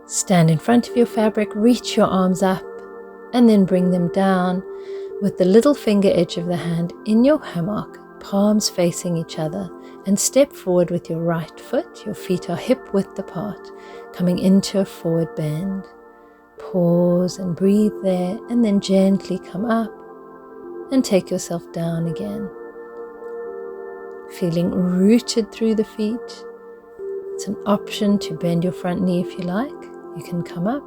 Stand in front of your fabric, reach your arms up, and then bring them down with the little finger edge of the hand in your hammock, palms facing each other, and step forward with your right foot. Your feet are hip width apart, coming into a forward bend. Pause and breathe there, and then gently come up and take yourself down again. Feeling rooted through the feet. It's an option to bend your front knee if you like. You can come up,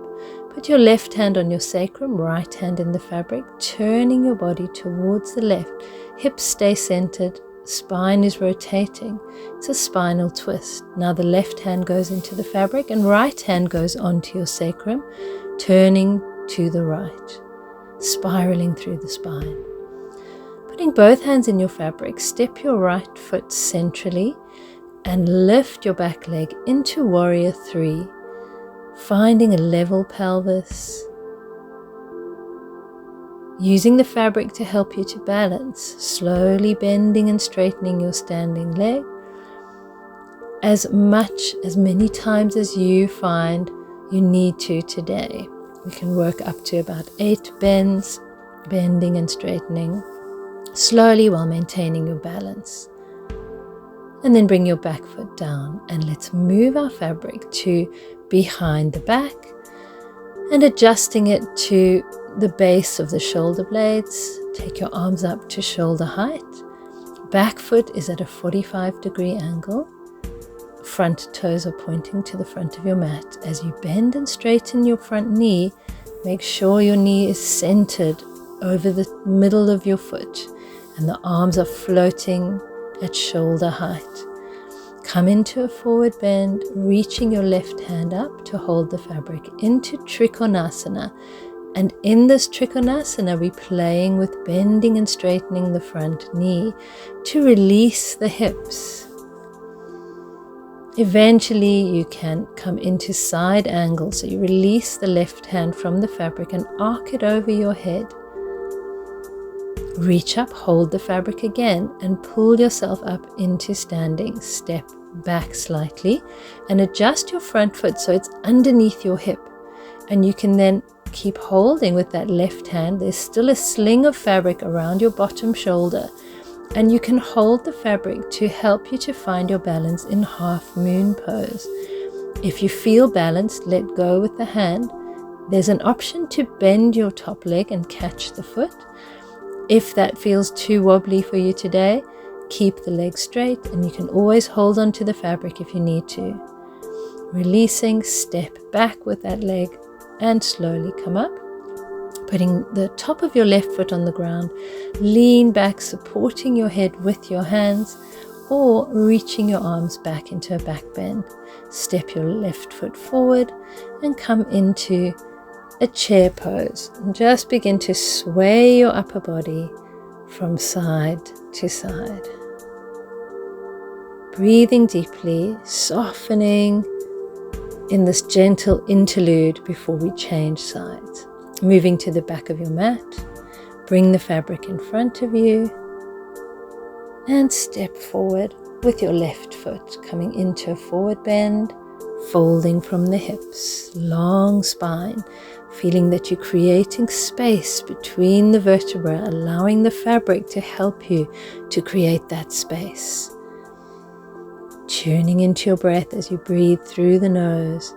put your left hand on your sacrum, right hand in the fabric, turning your body towards the left. Hips stay centered, spine is rotating. It's a spinal twist. Now the left hand goes into the fabric and right hand goes onto your sacrum, turning to the right, spiraling through the spine. Putting both hands in your fabric, step your right foot centrally and lift your back leg into Warrior 3, finding a level pelvis. Using the fabric to help you to balance, slowly bending and straightening your standing leg as many times as you find you need to today. We can work up to about 8 bends, bending and straightening slowly while maintaining your balance. And then bring your back foot down, and let's move our fabric to behind the back and adjusting it to the base of the shoulder blades. Take your arms up to shoulder height. Back foot is at a 45-degree angle. Front toes are pointing to the front of your mat. As you bend and straighten your front knee, make sure your knee is centered over the middle of your foot and the arms are floating at shoulder height. Come into a forward bend, reaching your left hand up to hold the fabric into Trikonasana. And in this Trikonasana, we're playing with bending and straightening the front knee to release the hips. Eventually, you can come into side angle. So you release the left hand from the fabric and arc it over your head. Reach up, hold the fabric again, and pull yourself up into standing. Step back slightly and adjust your front foot so it's underneath your hip. And you can then keep holding with that left hand. There's still a sling of fabric around your bottom shoulder, and you can hold the fabric to help you to find your balance in half moon pose. If you feel balanced, let go with the hand. There's an option to bend your top leg and catch the foot. If that feels too wobbly for you today, keep the leg straight, and you can always hold on to the fabric if you need to. Releasing, step back with that leg and slowly come up. Putting the top of your left foot on the ground, lean back, supporting your head with your hands, or reaching your arms back into a back bend. Step your left foot forward and come into a chair pose. And just begin to sway your upper body from side to side. Breathing deeply, softening in this gentle interlude before we change sides. Moving to the back of your mat, bring the fabric in front of you and step forward with your left foot, coming into a forward bend, folding from the hips, long spine, feeling that you're creating space between the vertebrae, allowing the fabric to help you to create that space. Tuning into your breath as you breathe through the nose,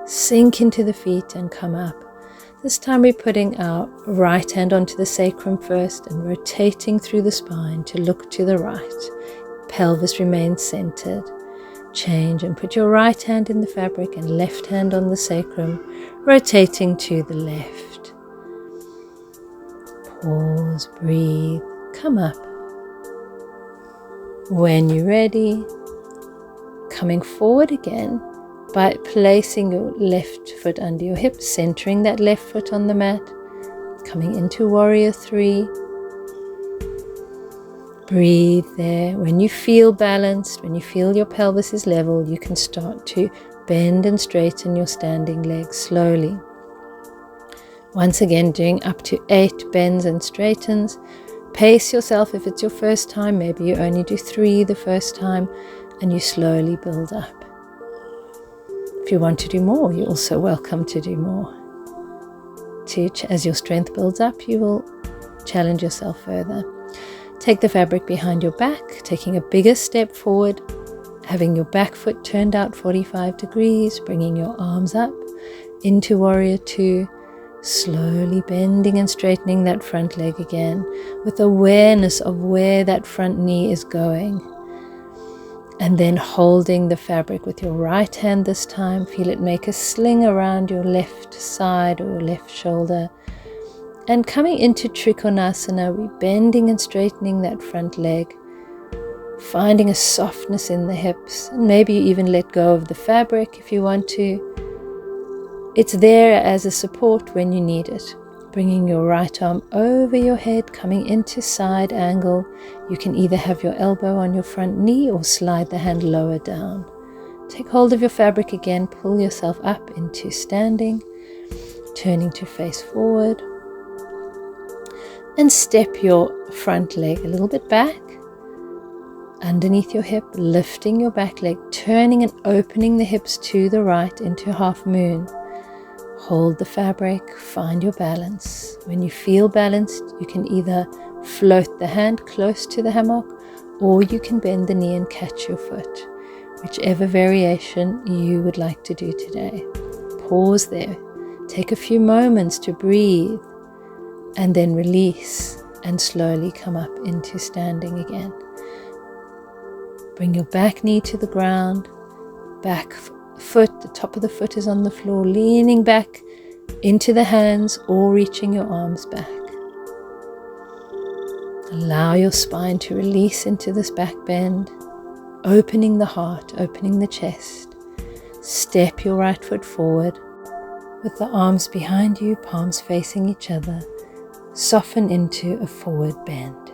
sink into the feet and come up. This time we're putting our right hand onto the sacrum first and rotating through the spine to look to the right. Pelvis remains centered. Change and put your right hand in the fabric and left hand on the sacrum, rotating to the left. Pause, breathe, come up. When you're ready, coming forward again by placing your left foot under your hip, centering that left foot on the mat, coming into Warrior 3. Breathe there. When you feel balanced, when you feel your pelvis is level, you can start to bend and straighten your standing legs slowly. Once again, doing up to 8 bends and straightens. Pace yourself if it's your first time. Maybe you only do 3 the first time, and you slowly build up. If you want to do more, you're also welcome to do more. As your strength builds up, you will challenge yourself further. Take the fabric behind your back, taking a bigger step forward, having your back foot turned out 45 degrees, bringing your arms up into Warrior Two, slowly bending and straightening that front leg again with awareness of where that front knee is going. And then holding the fabric with your right hand this time, feel it make a sling around your left side or your left shoulder. And coming into Trikonasana, we're bending and straightening that front leg, finding a softness in the hips, and maybe you even let go of the fabric if you want to. It's there as a support when you need it. Bringing your right arm over your head, coming into side angle. You can either have your elbow on your front knee or slide the hand lower down. Take hold of your fabric again, pull yourself up into standing, turning to face forward. And step your front leg a little bit back, underneath your hip, lifting your back leg, turning and opening the hips to the right into half moon. Hold the fabric, find your balance. When you feel balanced, you can either float the hand close to the hammock, or you can bend the knee and catch your foot, whichever variation you would like to do today. Pause there, take a few moments to breathe, and then release and slowly come up into standing again. Bring your back knee to the ground, back foot, the top of the foot is on the floor, leaning back into the hands or reaching your arms back. Allow your spine to release into this back bend, opening the heart, opening the chest. Step your right foot forward with the arms behind you, palms facing each other. Soften into a forward bend.